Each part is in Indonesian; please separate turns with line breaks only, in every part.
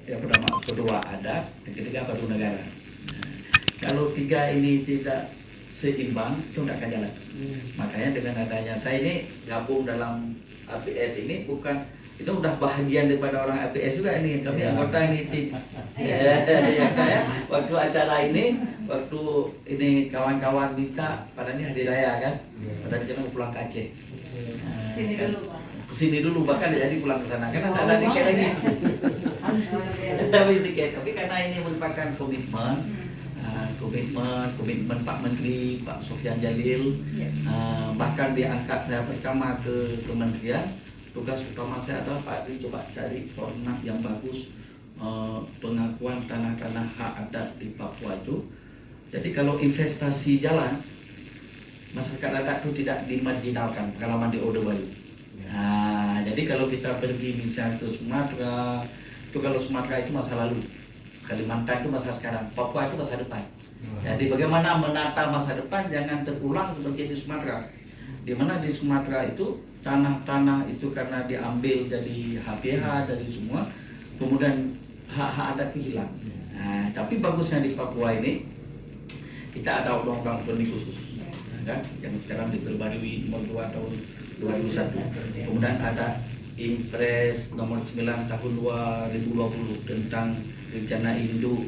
yang pertama kedua adat, yang ketiga baru negara. Kalau tiga ini tidak seimbang, itu tidak akan jalan. Makanya dengan adanya saya ini gabung dalam APS ini bukan, itu udah bahagian daripada orang APS juga ini, kami anggota ini tim. Ya kayak waktu acara ini, waktu ini kawan-kawan minta pada ini hari raya kan, pada rencana mau pulang ke Aceh.
Sini
Kan,
dulu, Pak.
kesini dulu bahkan jadi pulang ke sana kan ada tiket lagi. Tapi tiket, tapi karena ini merupakan komitmen. Komitmen Pak Menteri, Pak Sofyan Jalil, bahkan diangkat saya pertama ke kementerian, tugas utama saya adalah Pak Adri coba cari format yang bagus pengakuan tanah-tanah hak adat di Papua itu. Jadi kalau investasi jalan, masyarakat adat itu tidak dimarginalkan, pengalaman di Odo Bayu. Nah, jadi kalau kita pergi misalnya ke Sumatera, itu kalau Sumatera itu masa lalu, Kalimantan itu masa sekarang, Papua itu masa depan. Jadi bagaimana menata masa depan jangan terulang seperti di Sumatera. Di mana di Sumatera itu tanah-tanah itu karena diambil jadi HPH dari semua, kemudian hak-hak adat itu hilang. Nah, tapi bagusnya di Papua ini kita ada undang-undang otonomi khusus, kan? Yang sekarang diperbarui nomor 2 tahun 2001. Kemudian ada Impres nomor 9 tahun 2020 tentang rencana induk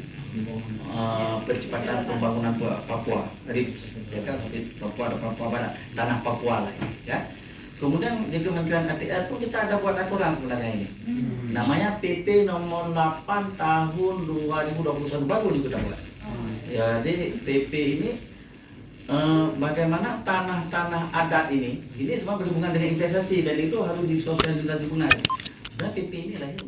percepatan pembangunan Papua, RIPS, ya kan, Papua ada Papua Barat, tanah Papua lah, ya. Kemudian di Kementerian ATR itu kita ada buat aturan sebenarnya ini, namanya PP nomor 8 tahun 2021 baru kita buat. Jadi PP ini bagaimana tanah-tanah adat ini semua berhubungan dengan investasi dan itu harus disosialisasi benar. Sebenarnya PP ini lahir